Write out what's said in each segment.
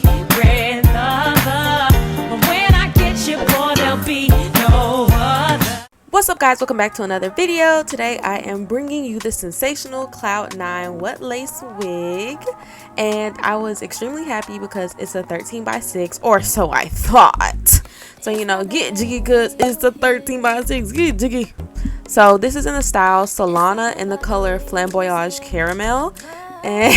secret lover. But when I get you, boy, there'll be no other. What's up, guys? Welcome back to another video. Today I am bringing you the sensational Cloud 9 What Lace wig, and I was extremely happy because it's a 13 by 6, or so I thought. So, you know, get jiggy because it's the 13 by 6. Get jiggy. So this is in the style Solana in the color Flamboyage Caramel, and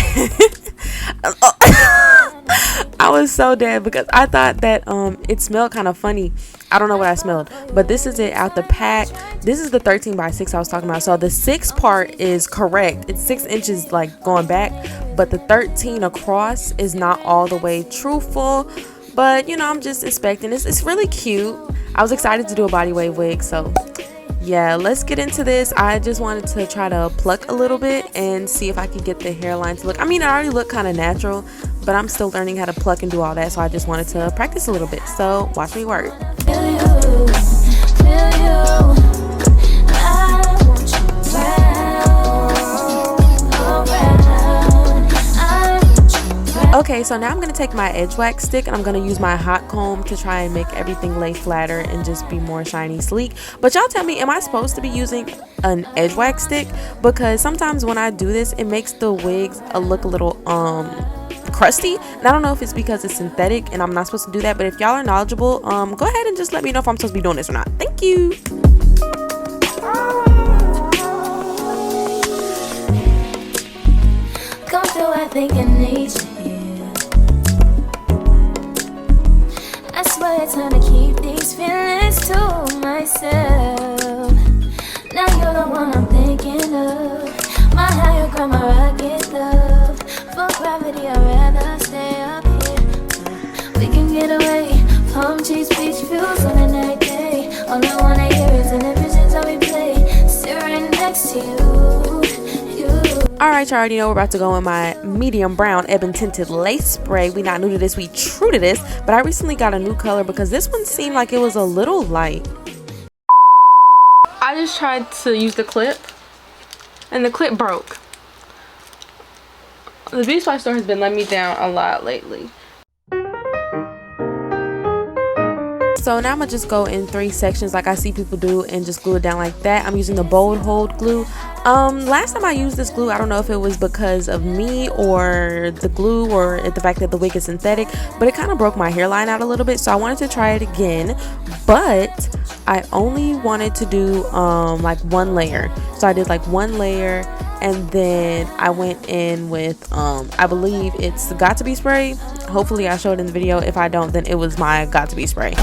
I was so dead because I thought that it smelled kind of funny. I don't know what I smelled, but this is it out the pack. This is the 13 by 6 I was talking about. So the 6 part is correct. It's 6 inches like going back, but the 13 across is not all the way truthful. But you know, I'm just expecting this. It's really cute. I was excited to do a body wave wig, so yeah, let's get into this. I just wanted to try to pluck a little bit and see if I could get the hairline to look, I mean, it already looked kind of natural, but I'm still learning how to pluck and do all that, so I just wanted to practice a little bit. So watch me work. Okay, so now I'm going to take my edge wax stick and I'm going to use my hot comb to try and make everything lay flatter and just be more shiny sleek. But y'all tell me, am I supposed to be using an edge wax stick? Because sometimes when I do this, it makes the wigs look a little crusty, and I don't know if it's because it's synthetic and I'm not supposed to do that. But if y'all are knowledgeable, go ahead and just let me know if I'm supposed to be doing this or not. Thank you. Come through, I think I need you. I swear it's time to keep these feelings to myself. Now you're the one I'm thinking of. My higher ground, my rocket love. For gravity, I'd rather stay up here. We can get away. Palm trees, beach views on a night day. All I wanna hear is in the visions I replay. Sit right next to you. Alright, y'all already know we're about to go in my medium brown ebon tinted lace spray. We not new to this, we true to this, but I recently got a new color because this one seemed like it was a little light. I just tried to use the clip and the clip broke. The beauty supply store has been letting me down a lot lately. So now I'm gonna just go in 3 sections like I see people do and just glue it down like that. I'm using the bold hold glue. Last time I used this glue, I don't know if it was because of me or the glue or the fact that the wig is synthetic, but it kind of broke my hairline out a little bit, so I wanted to try it again, but I only wanted to do like 1 layer. So I did like 1 layer, and then I went in with I believe it's Got to Be spray. Hopefully I showed it in the video. If I don't, then it was my Got to Be spray.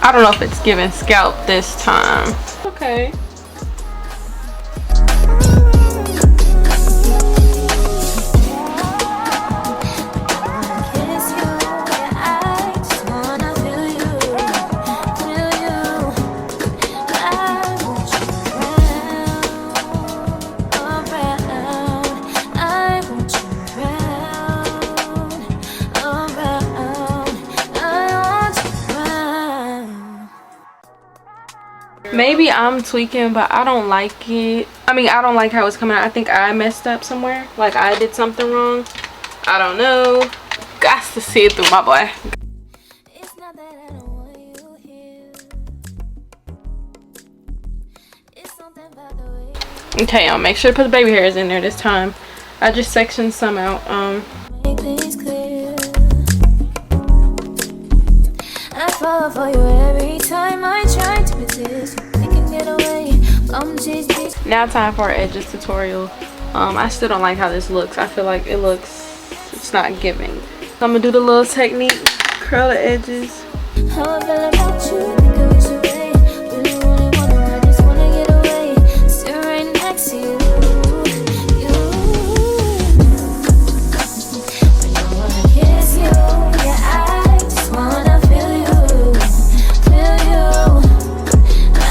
I don't know if it's giving scalp this time. Okay. Maybe I'm tweaking, but I don't like it. I mean, I don't like how it's coming out. I think I messed up somewhere. Like I did something wrong. I don't know. Got to see it through, my boy. It's not that I don't want you here. It's something about the way. Okay, I'll make sure to put the baby hairs in there this time. I just sectioned some out. Make things clear. I fall for you every time I try to resist. We can get away. Now time for our edges tutorial. I still don't like how this looks. I feel like it's not giving. So I'm gonna do the little technique, curl the edges. How I feel about you, think I wish away. Really wanna, I just wanna get away. Sit right next to you. When I wanna kiss you, yeah, I just wanna feel you. I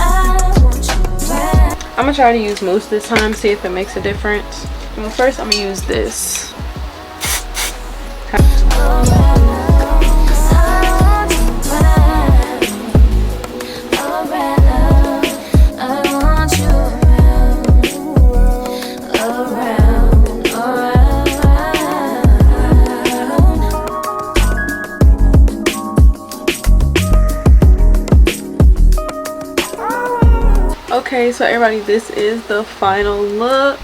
want you back. I'm gonna try to use mousse this time, see if it makes a difference. Well, first I'm gonna use this. I want you around. so everybody, this is the final look.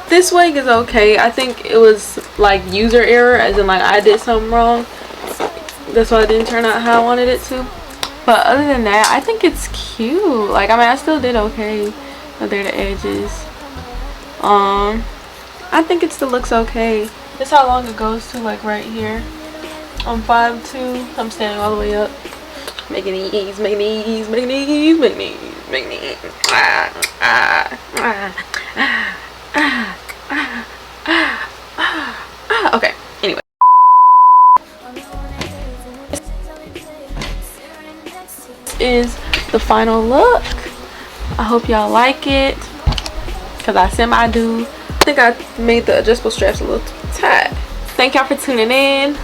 This wig is okay. I think it was like user error, as in like I did something wrong. That's why it didn't turn out how I wanted it to. But other than that, I think it's cute. Like, I mean, I still did okay. But they're the edges. I think it still looks okay. This how long it goes to, like right here. I'm 5'2". I'm standing all the way up. Making these, making these, making these, making these, making these. Okay, anyway. This is the final look. I hope y'all like it, because I semi-do. I think I made the adjustable straps a little tight. Thank y'all for tuning in.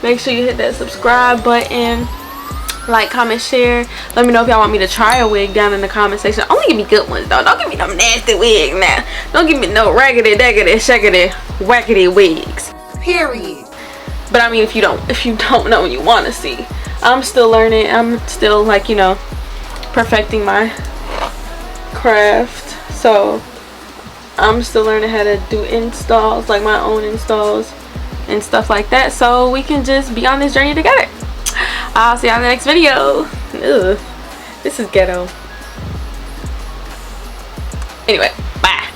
Make sure you hit that subscribe button. Like, comment, share. Let me know if y'all want me to try a wig down in the comment section. Only give me good ones though. Don't give me them nasty wigs now. Don't give me no raggedy, daggedy, shaggedy, wackety wigs. Period. But I mean, if you don't know and you want to see, I'm still learning. I'm still, like, you know, perfecting my craft. So I'm still learning how to do installs, like my own installs and stuff like that. So we can just be on this journey together. I'll see y'all in the next video. Ugh, this is ghetto. Anyway, bye.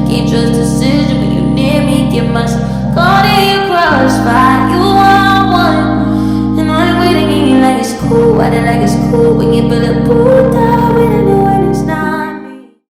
Keep just decision when you near me, get my caught in your crossfire.